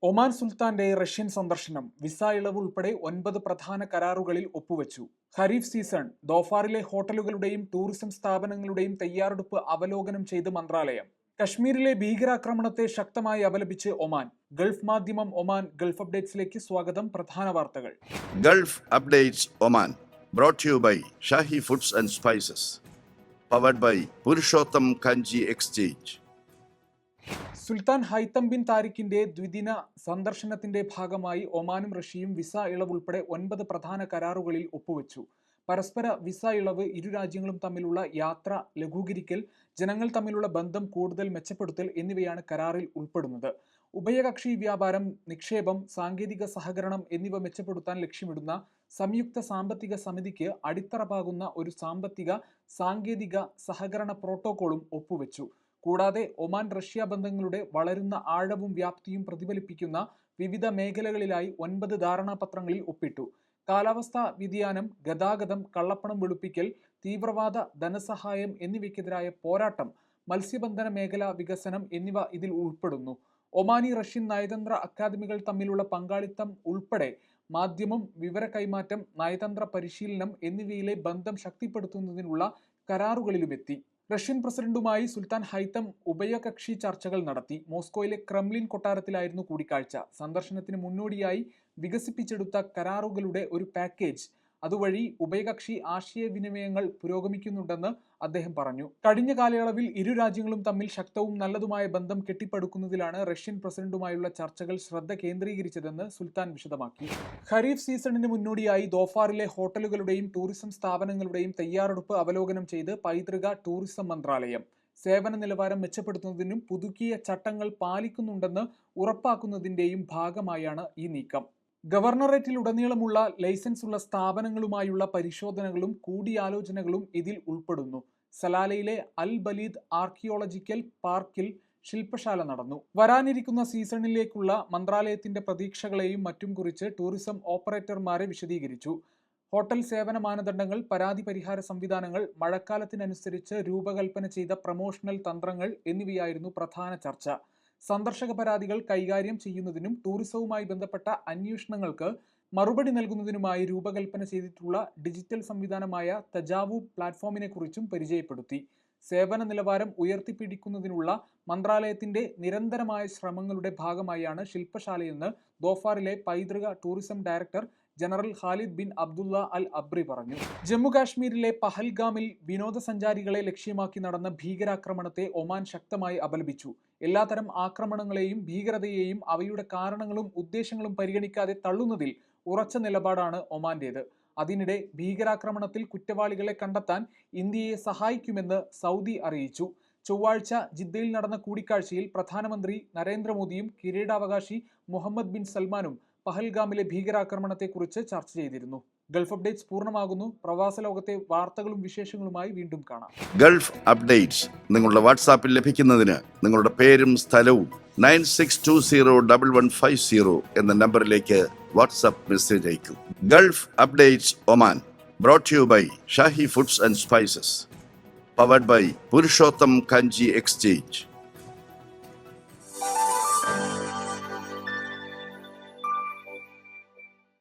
Oman സുൽത്താന്റെ Russian സന്ദർശനം visa ഇളവ് ഉൾപ്പെടെ 9 പ്രധാന കരാറുകളിൽ ഒപ്പുവെച്ചു. ഖരീഫ് സീസൺ ദോഫാറിലെ ഹോട്ടലുകളുടെയും ടൂറിസം സ്ഥാപനങ്ങളുടെയും തയ്യാറെടുപ്പ് അവലോകനം ചെയ്ത് മന്ത്രാലയം. കശ്മീരിലെ ഭീകരാക്രമണത്തെ ശക്തമായി അപലപിച്ച് Oman. Gulf Madhyamam Oman Gulf അപ്ഡേറ്റ്സിലേക്ക് സ്വാഗതം. പ്രധാന വാർത്തകൾ. Gulf updates Oman brought to you by Shahi foods and spices, powered by Purushottam Kanji exchange. Sultan Haitham bin താരിഖിന്റെ ദ്വിദിന സന്ദർശനത്തിന്റെ ഭാഗമായി ഒമാനും റഷ്യയും വിസ ഇളവ് ഉൾപ്പെടെ 9 പ്രധാന കരാറുകളിൽ ഒപ്പുവെച്ചു. പരസ്പര വിസ ഇളവ്, ഇരു രാജ്യങ്ങളും തമ്മിലുള്ള യാത്ര ലഘൂകരിക്കൽ, ജനങ്ങൾ തമ്മിലുള്ള ബന്ധം കൂടുതൽ മെച്ചപ്പെടുത്തൽ എന്നിവയാണ് കരാറിൽ ഉൾപ്പെടുന്നത്. ഉഭയകക്ഷി വ്യാപാരം, നിക്ഷേപം, സാങ്കേതിക സഹകരണം എന്നിവ മെച്ചപ്പെടുത്താൻ ലക്ഷ്യമിടുന്ന സംയുക്ത സാമ്പത്തിക സമിതിക്ക് അടിത്തറ പാകുന്ന ഒരു സാമ്പത്തിക സാങ്കേതിക സഹകരണ പ്രോട്ടോക്കോളും ഒപ്പുവെച്ചു. കൂടാതെ ഒമാൻ റഷ്യ ബന്ധങ്ങളുടെ വളരുന്ന ആഴവും വ്യാപ്തിയും പ്രതിഫലിപ്പിക്കുന്ന വിവിധ മേഖലകളിലായി 9 ധാരണാപത്രങ്ങളിൽ ഒപ്പിട്ടു. കാലാവസ്ഥാ വ്യതിയാനം, ഗതാഗതം, കള്ളപ്പണം വെളുപ്പിക്കൽ, തീവ്രവാദ ധനസഹായം എന്നിവയ്ക്കെതിരായ പോരാട്ടം, മത്സ്യബന്ധന മേഖല വികസനം എന്നിവ ഇതിൽ ഉൾപ്പെടുന്നു. ഒമാനി റഷ്യൻ നയതന്ത്ര അക്കാദമികൾ തമ്മിലുള്ള പങ്കാളിത്തം ഉൾപ്പെടെ മാധ്യമം, വിവര കൈമാറ്റം, നയതന്ത്ര പരിശീലനം എന്നിവയിലെ ബന്ധം ശക്തിപ്പെടുത്തുന്നതിനുള്ള കരാറുകളിലുമെത്തി. റഷ്യൻ പ്രസിഡന്റുമായി സുൽത്താൻ ഹൈത്തം ഉഭയകക്ഷി ചർച്ചകൾ നടത്തി. മോസ്കോയിലെ ക്രെംലിൻ കൊട്ടാരത്തിലായിരുന്നു കൂടിക്കാഴ്ച. സന്ദർശനത്തിന് മുന്നോടിയായി വികസിപ്പിച്ചെടുത്ത കരാറുകളുടെ ഒരു പാക്കേജ് അതുവഴി ഉഭയകക്ഷി ആശയവിനിമയങ്ങൾ പുരോഗമിക്കുന്നുണ്ടെന്ന് അദ്ദേഹം പറഞ്ഞു. കഴിഞ്ഞ കാലയളവിൽ ഇരു രാജ്യങ്ങളും തമ്മിൽ ശക്തവും നല്ലതുമായ ബന്ധം കെട്ടിപ്പടുക്കുന്നതിലാണ് റഷ്യൻ പ്രസിഡന്റുമായുള്ള ചർച്ചകൾ ശ്രദ്ധ കേന്ദ്രീകരിച്ചതെന്ന് സുൽത്താൻ വിശദമാക്കി. ഖരീഫ് സീസണിന് മുന്നോടിയായി ദോഫാറിലെ ഹോട്ടലുകളുടെയും ടൂറിസം സ്ഥാപനങ്ങളുടെയും തയ്യാറെടുപ്പ് അവലോകനം ചെയ്ത് പൈതൃക ടൂറിസം മന്ത്രാലയം. സേവന നിലവാരം മെച്ചപ്പെടുത്തുന്നതിനും പുതുക്കിയ ചട്ടങ്ങൾ പാലിക്കുന്നുണ്ടെന്ന് ഉറപ്പാക്കുന്നതിന്റെയും ഭാഗമായാണ് ഈ നീക്കം. ഗവർണറേറ്റിലുടനീളമുള്ള ലൈസൻസ് ഉള്ള സ്ഥാപനങ്ങളുമായുള്ള പരിശോധനകളും കൂടിയാലോചനകളും ഇതിൽ ഉൾപ്പെടുന്നു. സലാലയിലെ അൽ ബലീദ് ആർക്കിയോളജിക്കൽ പാർക്കിൽ ശില്പശാല നടന്നു. വരാനിരിക്കുന്ന സീസണിലേക്കുള്ള മന്ത്രാലയത്തിന്റെ പ്രതീക്ഷകളെയും മറ്റും കുറിച്ച് ടൂറിസം ഓപ്പറേറ്റർമാരെ വിശദീകരിച്ചു. ഹോട്ടൽ സേവന മാനദണ്ഡങ്ങൾ, പരാതി പരിഹാര സംവിധാനങ്ങൾ, മഴക്കാലത്തിനനുസരിച്ച് രൂപകൽപ്പന ചെയ്ത പ്രമോഷണൽ തന്ത്രങ്ങൾ എന്നിവയായിരുന്നു പ്രധാന ചർച്ച. സന്ദർശക പരാതികൾ കൈകാര്യം ചെയ്യുന്നതിനും ടൂറിസവുമായി ബന്ധപ്പെട്ട അന്വേഷണങ്ങൾക്ക് മറുപടി നൽകുന്നതിനുമായി രൂപകൽപ്പന ചെയ്തിട്ടുള്ള ഡിജിറ്റൽ സംവിധാനമായ തജാവു പ്ലാറ്റ്ഫോമിനെക്കുറിച്ചും പരിചയപ്പെടുത്തി. സേവന നിലവാരം ഉയർത്തിപ്പിടിക്കുന്നതിനുള്ള മന്ത്രാലയത്തിന്റെ നിരന്തരമായ ശ്രമങ്ങളുടെ ഭാഗമായാണ് ശില്പശാലയെന്ന് ദോഫാറിലെ പൈതൃക tourism director general Khalid bin Abdullah al Abri പറഞ്ഞു. ജമ്മു കാശ്മീരിലെ പഹൽഗാമിൽ വിനോദസഞ്ചാരികളെ ലക്ഷ്യമാക്കി നടന്ന ഭീകരാക്രമണത്തെ ഒമാൻ ശക്തമായി അപലപിച്ചു. എല്ലാത്തരം ആക്രമണങ്ങളെയും ഭീകരതയെയും അവയുടെ കാരണങ്ങളും ഉദ്ദേശങ്ങളും പരിഗണിക്കാതെ തള്ളുന്നതിൽ ഉറച്ച നിലപാടാണ് ഒമാന്റേത്. അതിനിടെ ഭീകരാക്രമണത്തിൽ കുറ്റവാളികളെ കണ്ടെത്താൻ ഇന്ത്യയെ സഹായിക്കുമെന്ന് സൗദി അറിയിച്ചു. ചൊവ്വാഴ്ച ജിദ്ദയിൽ നടന്ന കൂടിക്കാഴ്ചയിൽ പ്രധാനമന്ത്രി നരേന്ദ്രമോദിയും കിരീടാവകാശി മുഹമ്മദ് ബിൻ സൽമാനും പഹൽഗാമിലെ ഭീകരാക്രമണത്തെക്കുറിച്ച് ചർച്ച ചെയ്തിരുന്നു. ഗൾഫ് അപ്ഡേറ്റ്സ് പൂർണ്ണമാകുന്നു. പ്രവാസ ലോകത്തെ വാർത്തകളും വിശേഷങ്ങളുമായി വീണ്ടും കാണാം. ഗൾഫ് അപ്ഡേറ്റ്സ് നിങ്ങളുടെ വാട്സാപ്പിൽ ലഭിക്കുന്നതിന് നിങ്ങളുടെ പേരും സ്ഥലവും 96201150 എന്ന നമ്പറിലേക്ക് വാട്സാപ്പ് മെസ്സേജ് അയക്കൂ. Gulf updates Oman brought to you by Shahi foods and spices, powered by Purushottam Kanji exchange.